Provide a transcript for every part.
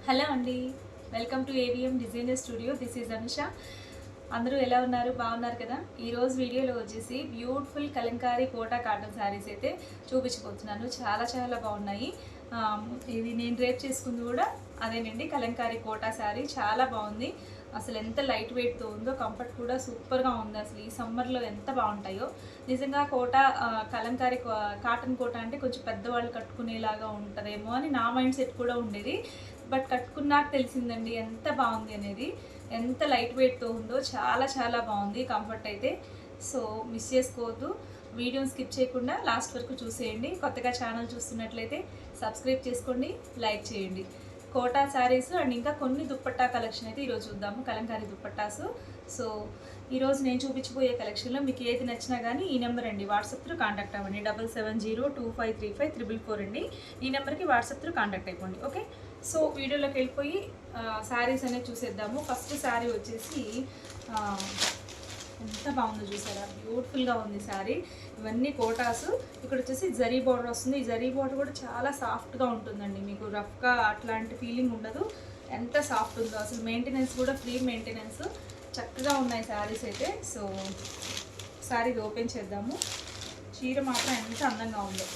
Hello అండి, welcome to AVM designer studio. This is Anusha. అందరూ ఎలా ఉన్నారు? బాగున్నారు కదా? ఈరోజు వీడియోలో వచ్చేసి బ్యూటిఫుల్ కలంకారీ కోటా కాటన్ శారీస్ అయితే చూపించబోతున్నాను. చాలా చాలా బాగున్నాయి. ఇది నేను రేప్ చేసుకుంది కూడా అదేనండి, కలంకారీ కోటా శారీ. చాలా బాగుంది. అసలు ఎంత లైట్ వెయిట్తో ఉందో, కంఫర్ట్ కూడా సూపర్గా ఉంది. అసలు ఈ సమ్మర్లో ఎంత బాగుంటాయో నిజంగా. కోటా కలంకారీ కాటన్ కోటా అంటే కొంచెం పెద్దవాళ్ళు కట్టుకునేలాగా ఉంటుందేమో అని నా మైండ్ సెట్ కూడా ఉండేది. బట్ కట్టుకున్నాక తెలిసిందండి ఎంత బాగుంది అనేది. ఎంత లైట్ వెయిట్తో ఉందో, చాలా చాలా బాగుంది కంఫర్ట్ అయితే. సో మిస్ చేసుకోవద్దు, వీడియోని స్కిప్ చేయకుండా లాస్ట్ వరకు చూసేయండి. కొత్తగా ఛానల్ చూస్తున్నట్లయితే సబ్స్క్రైబ్ చేసుకోండి, లైక్ చేయండి. కోటా శారీస్ అండ్ ఇంకా కొన్ని దుప్పట్టా కలెక్షన్ అయితే ఈరోజు చూద్దాము, కలంకారీ దుప్పట్టాసు. సో ఈరోజు నేను చూపించబోయే కలెక్షన్లో మీకు ఏది నచ్చినా కానీ ఈ నెంబర్ అండి, వాట్సాప్ త్రూ కాంటాక్ట్ అవ్వండి. 7702535444 అండి. ఈ నెంబర్కి వాట్సాప్ త్రూ కాంటాక్ట్ అయిపోండి. ఓకే, సో వీడియోలోకి వెళ్ళిపోయి శారీస్ అనేది చూసేద్దాము. ఫస్ట్ శారీ వచ్చేసి ఎంత బాగుందో చూసారా, బ్యూటిఫుల్గా ఉంది శారీ. ఇవన్నీ కోటాస్. ఇక్కడ వచ్చేసి జరీ బార్డర్ వస్తుంది. ఈ జరీ బార్డర్ కూడా చాలా సాఫ్ట్గా ఉంటుందండి, మీకు రఫ్గా అట్లాంటి ఫీలింగ్ ఉండదు. ఎంత సాఫ్ట్ ఉందో అసలు. మెయింటెనెన్స్ కూడా ఫ్రీ మెయింటెనెన్స్. చక్కగా ఉన్నాయి శారీస్ అయితే. సో శారీ ఓపెన్ చేద్దాము. చీర మాత్రం ఎంత అందంగా ఉందో.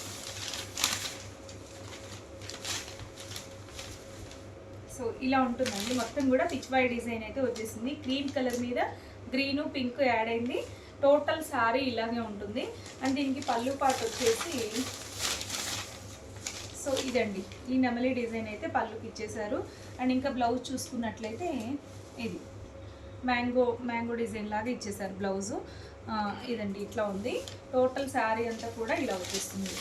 సో ఇలా ఉంటుందండి మొత్తం కూడా. పిచ్ వై డిజైన్ అయితే వచ్చేసింది. క్రీమ్ కలర్ మీద గ్రీను పింక్ యాడ్ అయింది. టోటల్ శారీ ఇలాగే ఉంటుంది. అండ్ దీనికి పళ్ళు పాటు వచ్చేసి సో ఇదండి, ఈ నెమలి డిజైన్ అయితే పళ్ళుకి ఇచ్చేసారు. అండ్ ఇంకా బ్లౌజ్ చూసుకున్నట్లయితే ఇది మ్యాంగో డిజైన్ లాగా ఇచ్చేసారు బ్లౌజు. ఇదండి, ఇట్లా ఉంది. టోటల్ శారీ అంతా కూడా ఇలా వచ్చేస్తుంది.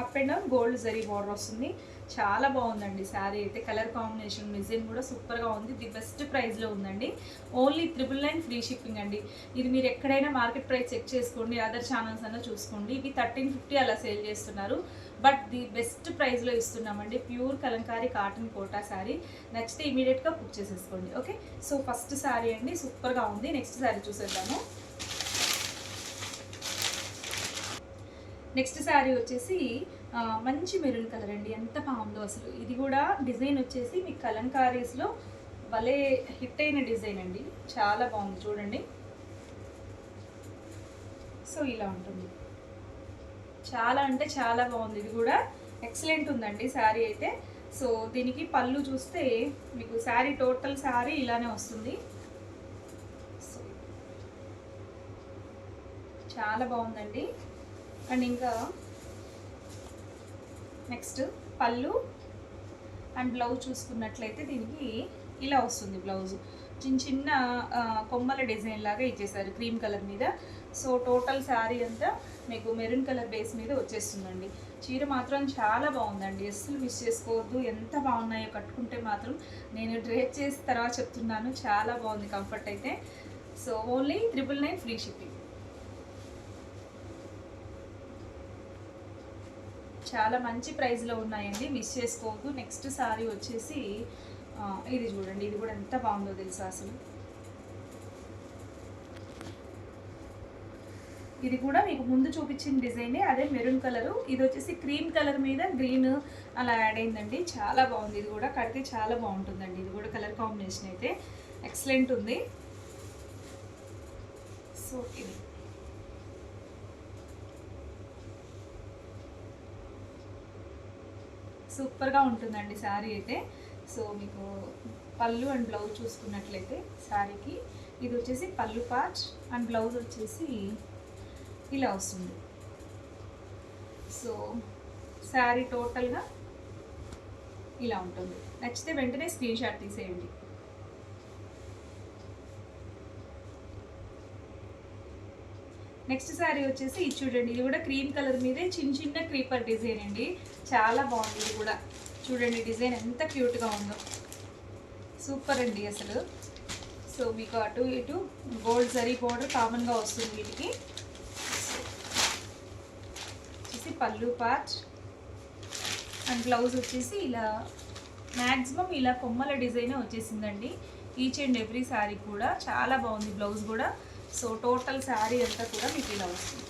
Up and down gold zari border వస్తుంది. చాలా బాగుందండి శారీ అయితే. కలర్ కాంబినేషన్ డిజైన్ కూడా సూపర్గా ఉంది. ది బెస్ట్ ప్రైస్లో ఉందండి. ఓన్లీ 999 ఫ్రీ షిప్పింగ్ అండి. ఇది మీరు ఎక్కడైనా మార్కెట్ ప్రైస్ చెక్ చేసుకోండి, అదర్ ఛానల్స్ అన్నా చూసుకోండి. ఇవి 1350 అలా సేల్ చేస్తున్నారు. బట్ ది బెస్ట్ ప్రైస్లో ఇస్తున్నామండి. Pure kalamkari cotton Kota sari. నచ్చితే ఇమీడియట్గా బుక్ చేసేసుకోండి. ఓకే, సో ఫస్ట్ శారీ అండి, సూపర్గా ఉంది. నెక్స్ట్ శారీ చూసేద్దాము. నెక్స్ట్ శారీ వచ్చేసి మంచి మెరూన్ కలర్ అండి. ఎంత బాగుందో అసలు. ఇది కూడా డిజైన్ వచ్చేసి మీకు కలంకారీస్లో భలే హిట్ అయిన డిజైన్ అండి. చాలా బాగుంది చూడండి. సో ఇలా ఉంటుంది. చాలా అంటే చాలా బాగుంది. ఇది కూడా ఎక్సలెంట్ ఉందండి శారీ అయితే. సో దీనికి పళ్ళు చూస్తే మీకు శారీ, టోటల్ శారీ ఇలానే వస్తుంది. సో చాలా బాగుందండి. అండ్ ఇంకా నెక్స్ట్ పళ్ళు అండ్ బ్లౌజ్ చూసుకున్నట్లయితే దీనికి ఇలా వస్తుంది బ్లౌజ్. చిన్న చిన్న కొమ్మల డిజైన్ లాగా ఇచ్చేసారు క్రీమ్ కలర్ మీద. సో టోటల్ శారీ అంతా మీకు మెరూన్ కలర్ బేస్ మీద వచ్చేస్తుందండి. చీర మాత్రం చాలా బాగుందండి, అస్సలు మిస్ చేసుకోవద్దు. ఎంత బాగున్నాయో కట్టుకుంటే మాత్రం. నేను డ్రేప్ చేసిన తర్వాత చెప్తున్నాను, చాలా బాగుంది కంఫర్ట్ అయితే. So only 999 free shipping. చాలా మంచి ప్రైస్లో ఉన్నాయండి, మిస్ చేసుకోవద్దు. నెక్స్ట్ శారీ వచ్చేసి ఇది చూడండి. ఇది కూడా ఎంత బాగుందో తెలుసా అసలు. ఇది కూడా మీకు ముందు చూపించిన డిజైనే, అదే మెరూన్ కలరు. ఇది వచ్చేసి క్రీమ్ కలర్ మీద గ్రీన్ అలా యాడ్ అయిందండి. చాలా బాగుంది. ఇది కూడా కడితే చాలా బాగుంటుందండి. ఇది కూడా కలర్ కాంబినేషన్ అయితే ఎక్సలెంట్ ఉంది. సో ఇది సూపర్గా ఉంటుందండి శారీ అయితే. సో మీకు పళ్ళు అండ్ బ్లౌజ్ చూసుకున్నట్లయితే శారీకి ఇది వచ్చేసి పళ్ళు పార్ట్ అండ్ బ్లౌజ్ వచ్చేసి ఇలా వస్తుంది. సో శారీ టోటల్గా ఇలా ఉంటుంది. నచ్చితే వెంటనే స్క్రీన్ షాట్ తీసేయండి. నెక్స్ట్ శారీ వచ్చేసి ఇది చూడండి. ఇది కూడా క్రీమ్ కలర్ మీదే చిన్న చిన్న క్రీపర్ డిజైన్ అండి. చాలా బాగుంది. ఇది కూడా చూడండి, డిజైన్ ఎంత క్యూట్గా ఉందో. సూపర్ అండి అసలు. సో మీకు అటు ఇటు గోల్డ్ జరీ బోర్డర్ కామన్గా వస్తుంది వీటికి. వచ్చేసి పళ్ళు పార్ట్ అండ్ బ్లౌజ్ వచ్చేసి ఇలా మ్యాక్సిమం ఇలా కొమ్మల డిజైన్ వచ్చేసిందండి. ఈచ్ అండ్ ఎవ్రీ శారీ కూడా చాలా బాగుంది బ్లౌజ్ కూడా. సో టోటల్ శారీ అంతా కూడా మీకు ఇలా వస్తుంది.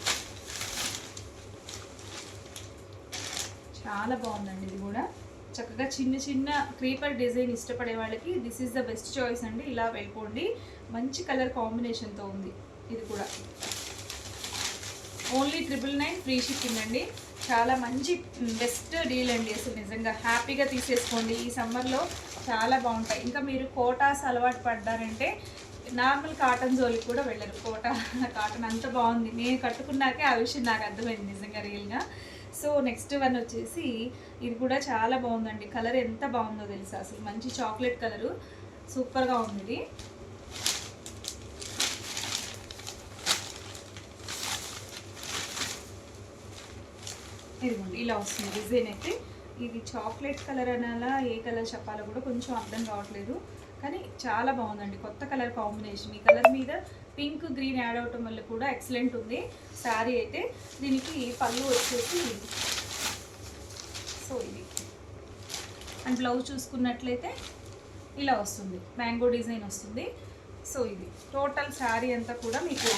చాలా బాగుందండి. ఇది కూడా చక్కగా చిన్న చిన్న క్రీపర్ డిజైన్ ఇష్టపడే వాళ్ళకి this is the best choice అండి. ఇలా వెళ్ళిపోండి, మంచి కలర్ కాంబినేషన్తో ఉంది. ఇది కూడా ఓన్లీ 999 ఫ్రీ షిప్పింగ్ అండి. చాలా మంచి బెస్ట్ డీల్ అండి. అసలు నిజంగా హ్యాపీగా తీసేసుకోండి. ఈ సమ్మర్లో చాలా బాగుంటాయి. ఇంకా మీరు కోటాస్ అలవాటు పడ్డారంటే నార్మల్ కాటన్ జోలికి కూడా వెళ్ళరు. కోటా కాటన్ అంత బాగుంది. నేను కట్టుకున్నాకే ఆ విషయం నాకు అర్థమైంది నిజంగా రియల్గా. సో నెక్స్ట్ వన్ వచ్చేసి ఇది కూడా చాలా బాగుందండి. కలర్ ఎంత బాగుందో తెలుసా, అసలు మంచి చాక్లెట్ కలరు, సూపర్గా ఉంది ఇది. ఇదిగోండి ఇలా వస్తుంది డిజైన్ అయితే. ఇది చాక్లెట్ కలర్ అనాలా ఏ కలర్ చెప్పాలో కూడా కొంచెం అర్థం కావట్లేదు, కానీ చాలా బాగుందండి. కొత్త కలర్ కాంబినేషన్. ఈ కలర్ మీద పింక్ గ్రీన్ యాడ్ అవటం వల్ల కూడా ఎక్సలెంట్ ఉంది శారీ అయితే. దీనికి పళ్ళు వచ్చేసి సో ఇది, అండ్ బ్లౌజ్ చూసుకున్నట్లయితే ఇలా వస్తుంది, మ్యాంగో డిజైన్ వస్తుంది. సో ఇది టోటల్ శారీ అంతా కూడా మీకు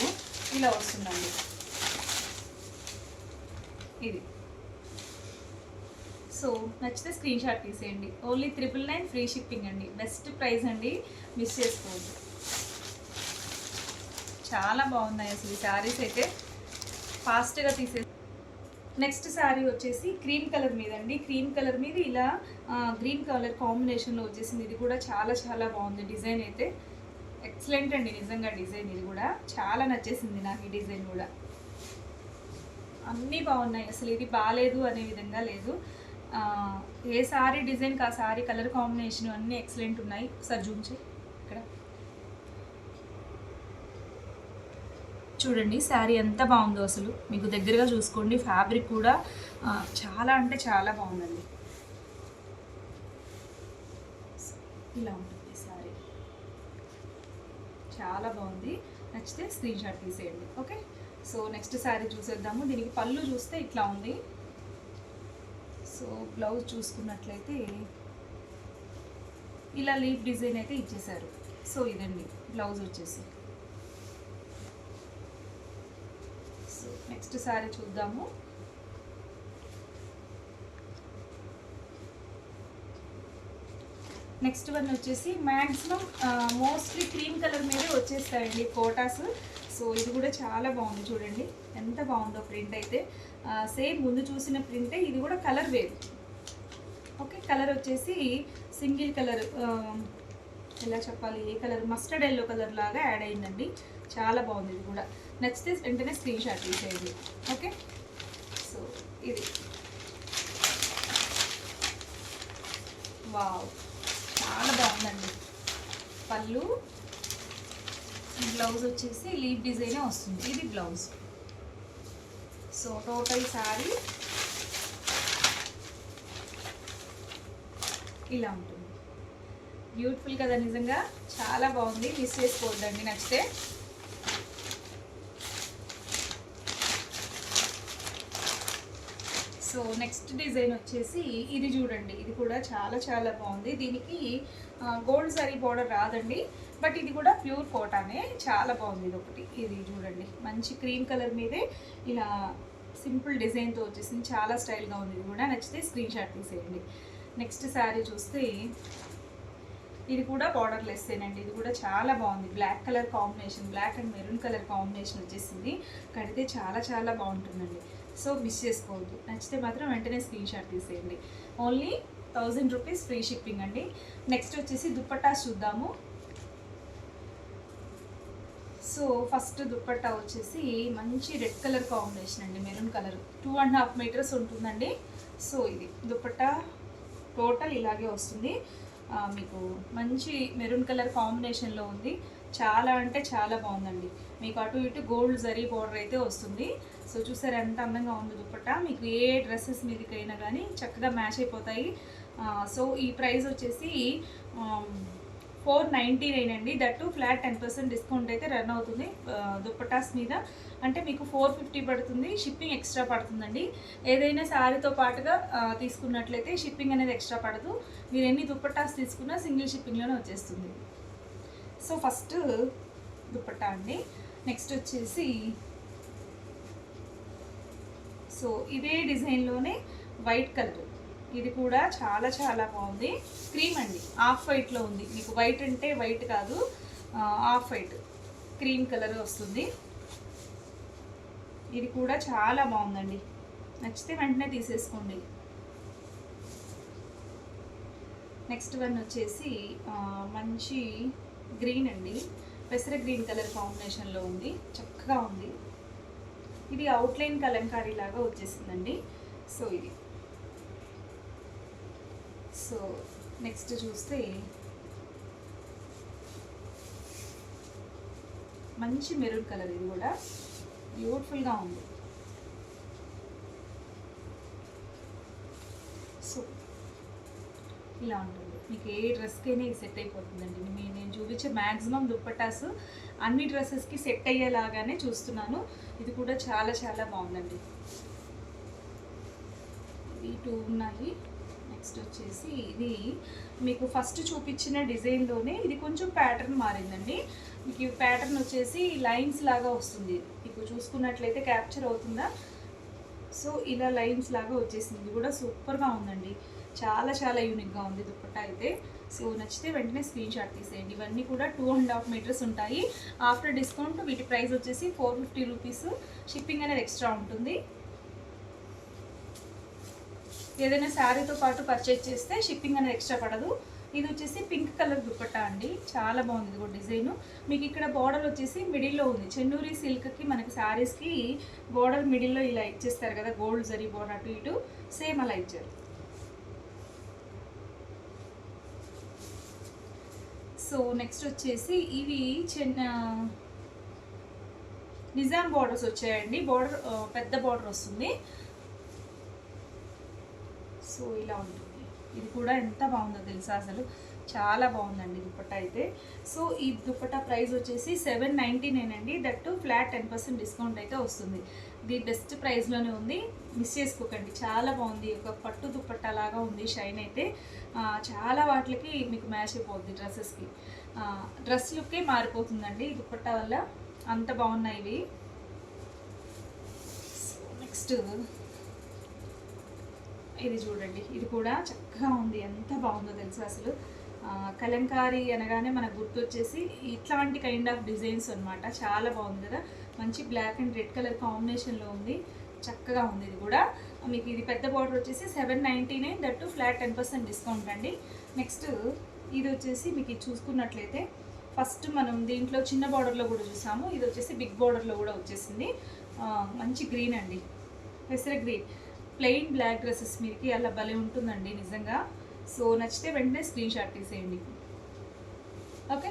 ఇలా వస్తుందండి. ఇది సో నచ్చితే స్క్రీన్ షాట్ తీసేయండి. ఓన్లీ 999 ఫ్రీ షిప్పింగ్ అండి. బెస్ట్ ప్రైస్ అండి, మిస్ చేసుకోవద్దు. చాలా బాగున్నాయి అసలు ఈ శారీస్ అయితే, ఫాస్ట్గా తీసే. నెక్స్ట్ శారీ వచ్చేసి క్రీమ్ కలర్ మీద అండి. క్రీమ్ కలర్ మీద ఇలా గ్రీన్ కలర్ కాంబినేషన్లో వచ్చేసింది. ఇది కూడా చాలా చాలా బాగుంది. డిజైన్ అయితే ఎక్సలెంట్ అండి నిజంగా. డిజైన్ ఇది కూడా చాలా నచ్చేసింది నాకు. ఈ డిజైన్ కూడా అన్నీ బాగున్నాయి అసలు. ఇది బాగాలేదు అనే విధంగా లేదు. ఏ సారీ డిజైన్కి ఆ సారీ కలర్ కాంబినేషన్ అన్నీ ఎక్సలెంట్ ఉన్నాయి. ఒకసారి జూమ్ చేయి. ఇక్కడ చూడండి శారీ ఎంత బాగుందో అసలు, మీకు దగ్గరగా చూసుకోండి. ఫ్యాబ్రిక్ కూడా చాలా అంటే చాలా బాగుందండి. ఇలా ఉంటుంది శారీ, చాలా బాగుంది. నచ్చితే స్క్రీన్ షాట్ తీసేయండి. ఓకే, సో నెక్స్ట్ శారీ చూసేద్దాము. దీనికి పళ్ళు చూస్తే ఇట్లా ఉంది. సో బ్లౌజ్ చూసుకున్నట్లయితే ఇలా లీఫ్ డిజైన్ అయితే ఇచ్చేసారు. సో ఇదండి బ్లౌజ్ వచ్చేసి. సో నెక్స్ట్ శారీ చూద్దాము. నెక్స్ట్ వన్ వచ్చేసి మ్యాక్సిమం మోస్ట్లీ క్రీమ్ కలర్ మీదే వచ్చేస్తాయండి కోటాస్. సో ఇది కూడా చాలా బాగుంది చూడండి, ఎంత బాగుందో ప్రింట్ అయితే. సేమ్ ముందు చూసిన ప్రింటే, ఇది కూడా కలర్ వేరు. ఓకే, కలర్ వచ్చేసి సింగిల్ కలర్, ఎలా చెప్పాలి, ఏ కలర్, మస్టర్డ్ ఎల్లో కలర్ లాగా యాడ్ అయిందండి. చాలా బాగుంది ఇది కూడా. నచ్చితే వెంటనే స్క్రీన్ షాట్ తీసేయండి. ఓకే, సో ఇది వావ్, చాలా బాగుందండి. పళ్ళు, బ్లౌజ్ వచ్చేసి లీఫ్ డిజైనే వస్తుంది. ఇది బ్లౌజ్. సో టోటల్ శారీ ఇలా ఉంటుంది. బ్యూటిఫుల్ కదా నిజంగా, చాలా బాగుంది. మిస్ చేసుకోవద్దండి నచ్చితే. సో నెక్స్ట్ డిజైన్ వచ్చేసి ఇది చూడండి. ఇది కూడా చాలా చాలా బాగుంది. దీనికి గోల్డ్ జరీ బోర్డర్ రాదండి, బట్ ఇది కూడా ప్యూర్ కోటానే. చాలా బాగుంది ఇది ఒకటి. ఇది చూడండి, మంచి క్రీమ్ కలర్ మీదే ఇలా సింపుల్ డిజైన్తో వచ్చేసింది. చాలా స్టైల్గా ఉంది. ఇది కూడా నచ్చితే స్క్రీన్ షాట్ తీసేయండి. నెక్స్ట్ శారీ చూస్తే ఇది కూడా బార్డర్ లెస్సేనండి. ఇది కూడా చాలా బాగుంది. Black colour combination, black and maroon colour combination వచ్చేసింది. కడితే చాలా చాలా బాగుంటుందండి. సో మిస్ చేసుకోవద్దు. నచ్చితే మాత్రం వెంటనే స్క్రీన్ షాట్ తీసేయండి. ఓన్లీ 1000 రూపీస్ ఫ్రీ షిప్పింగ్ అండి. నెక్స్ట్ వచ్చేసి దుప్పట్టాస్ చూద్దాము. సో ఫస్ట్ దుప్పట్టా వచ్చేసి మంచి రెడ్ కలర్ కాంబినేషన్ అండి, మెరూన్ కలర్. 2.5 మీటర్స్ ఉంటుందండి. సో ఇది దుప్పట్టా టోటల్ ఇలాగే వస్తుంది. మీకు మంచి మెరూన్ కలర్ కాంబినేషన్లో ఉంది. చాలా అంటే చాలా బాగుందండి. మీకు అటు ఇటు గోల్డ్ జరీ బోర్డర్ అయితే వస్తుంది. సో చూసారు ఎంత అందంగా ఉంది దుప్పట్టా. మీకు ఏ డ్రెస్సెస్ మీదకైనా కానీ చక్కగా మ్యాచ్ అయిపోతాయి. సో ఈ ప్రైస్ వచ్చేసి 499 అండి. దట్టు ఫ్లాట్ 10% డిస్కౌంట్ అయితే రన్ అవుతుంది దుప్పటాస్ మీద. అంటే మీకు 450 పడుతుంది. షిప్పింగ్ ఎక్స్ట్రా పడుతుందండి. ఏదైనా శారీతో పాటుగా తీసుకున్నట్లయితే షిప్పింగ్ అనేది ఎక్స్ట్రా పడదు. మీరు ఎన్ని దుప్పటాస్ తీసుకున్నా సింగిల్ షిప్పింగ్లోనే వచ్చేస్తుంది. సో ఫస్ట్ దుప్పట్టా అండి. నెక్స్ట్ వచ్చేసి సో ఇదే డిజైన్లోనే వైట్ కలర్, ఇది కూడా చాలా చాలా బాగుంది. క్రీమ్ అండి, ఆఫ్ వైట్లో ఉంది. మీకు వైట్ అంటే వైట్ కాదు, ఆఫ్ వైట్ క్రీమ్ కలర్ వస్తుంది. ఇది కూడా చాలా బాగుందండి, నచ్చితే వెంటనే తీసేసుకోండి. నెక్స్ట్ వన్ వచ్చేసి మంచి గ్రీన్ అండి, పెసర గ్రీన్ కలర్ కాంబినేషన్లో ఉంది, చక్కగా ఉంది. ఇది అవుట్లైన్ కలంకారీ లాగా వచ్చేసిందండి. సో ఇది, సో నెక్స్ట్ చూస్తే మంచి మెరూన్ కలర్, ఇది కూడా బ్యూటిఫుల్గా ఉంది. సో ఇలా ఉంటుంది, మీకు ఏ డ్రెస్కైనా ఇది సెట్ అయిపోతుందండి. నేను చూపించే మ్యాక్సిమం దుప్పటాస్ అన్ని డ్రెస్సెస్కి సెట్ అయ్యేలాగానే చూస్తున్నాను. ఇది కూడా చాలా చాలా బాగుందండి. ఇవి 2 ఉన్నాయి. నెక్స్ట్ వచ్చేసి ఇది మీకు ఫస్ట్ చూపించిన డిజైన్లోనే ఇది కొంచెం ప్యాటర్న్ మారిందండి. మీకు ఈ ప్యాటర్న్ వచ్చేసి లైన్స్ లాగా వస్తుంది, మీకు చూసుకున్నట్లయితే క్యాప్చర్ అవుతుందా. సో ఇలా లైన్స్ లాగా వచ్చేసింది, ఇది కూడా సూపర్గా ఉందండి, చాలా చాలా యూనిక్గా ఉంది దుప్పట్టా అయితే. సో నచ్చితే వెంటనే స్క్రీన్ షాట్ తీసేయండి. ఇవన్నీ కూడా 2.5 మీటర్స్ ఉంటాయి. ఆఫ్టర్ డిస్కౌంట్ వీటి ప్రైస్ వచ్చేసి 450 రూపీస్. షిప్పింగ్ అనేది ఎక్స్ట్రా ఉంటుంది. ఏదైనా శారీతో పాటు పర్చేజ్ చేస్తే షిప్పింగ్ అనేది ఎక్స్ట్రా పడదు. ఇది వచ్చేసి పింక్ కలర్ దుప్పట్టా అండి, చాలా బాగుంది. ఇది కూడా డిజైన్ మీకు ఇక్కడ బార్డర్ వచ్చేసి మిడిల్లో ఉంది. చెన్నూరి సిల్క్కి మనకి శారీస్కి బార్డర్ మిడిల్లో ఇలా ఇచ్చేస్తారు కదా, గోల్డ్ జరీ బార్డర్ అటు ఇటు సేమ్ అలా ఇచ్చారు. సో నెక్స్ట్ వచ్చేసి ఇవి నిజాం బార్డర్స్ వచ్చాయండి. బార్డర్ పెద్ద బార్డర్ వస్తుంది. సో ఇలా ఉంటుంది, ఇది కూడా ఎంత బాగుందో తెలుసా, అసలు చాలా బాగుందండి దుప్పట్టా అయితే. సో ఈ దుప్పట్టా ప్రైస్ వచ్చేసి 799 అండి, దట్టు ఫ్లాట్ 10% డిస్కౌంట్ అయితే వస్తుంది. ఇది బెస్ట్ ప్రైస్లోనే ఉంది, మిస్ చేసుకోకండి. చాలా బాగుంది, ఒక పట్టు దుప్పట్టా లాగా ఉంది. షైన్ అయితే చాలా వాటికి మీకు మ్యాచ్ అయిపోద్ది, డ్రెస్సెస్కి. డ్రెస్ లుక్కే మారిపోతుందండి ఈ దుప్పట్టా వల్ల, అంత బాగున్నాయి ఇవి. నెక్స్ట్ ఇది చూడండి, ఇది కూడా చక్కగా ఉంది, ఎంత బాగుందో తెలుసు అసలు. కలంకారీ అనగానే మనకు గుర్తొచ్చేసి ఇట్లాంటి కైండ్ ఆఫ్ డిజైన్స్ అనమాట. చాలా బాగుంది కదా, మంచి బ్లాక్ అండ్ రెడ్ కలర్ కాంబినేషన్లో ఉంది, చక్కగా ఉంది. ఇది కూడా మీకు ఇది పెద్ద బార్డర్ వచ్చేసి 799, దట్టు ఫ్లాట్ 10% డిస్కౌంట్ అండి. నెక్స్ట్ ఇది వచ్చేసి మీకు ఇది చూసుకున్నట్లయితే ఫస్ట్ మనం దీంట్లో చిన్న బార్డర్లో కూడా చూసాము, ఇది వచ్చేసి బిగ్ బార్డర్లో కూడా వచ్చేసింది. మంచి గ్రీన్ అండి, పెసర గ్రీన్, ప్లెయిన్ బ్లాక్ డ్రెస్సెస్ మీదకి అలా భలే ఉంటుందండి నిజంగా. సో నచ్చితే వెంటనే స్క్రీన్ షాట్ తీసేయండి. ఓకే,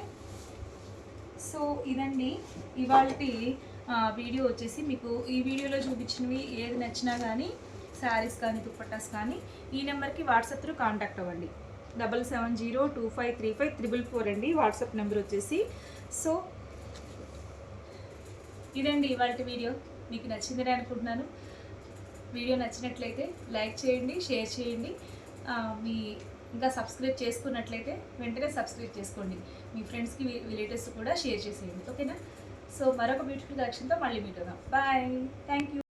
సో ఇదండి ఇవాల్టి వీడియో వచ్చేసి. మీకు ఈ వీడియోలో చూపించినవి ఏది నచ్చినా కానీ, శారీస్ కానీ దుప్పట్టాస్ కానీ, ఈ నెంబర్కి వాట్సాప్ త్రూ కాంటాక్ట్ అవ్వండి. 7702535344 అండి వాట్సాప్ నెంబర్ వచ్చేసి. సో ఇదండి ఇవాల్టి వీడియో, మీకు నచ్చిందని అనుకుంటున్నాను. వీడియో నచ్చినట్లయితే లైక్ చేయండి, షేర్ చేయండి. మీ ఇంకా సబ్స్క్రైబ్ చేసుకున్నట్లయితే వెంటనే సబ్స్క్రైబ్ చేసుకోండి. మీ ఫ్రెండ్స్కి, రిలేటివ్స్ కూడా షేర్ చేసేయండి. ఓకేనా? సో మరొక బ్యూటిఫుల్ కలెక్షన్తో మళ్ళీ మీట్ అవుదాం. Bye, thank you.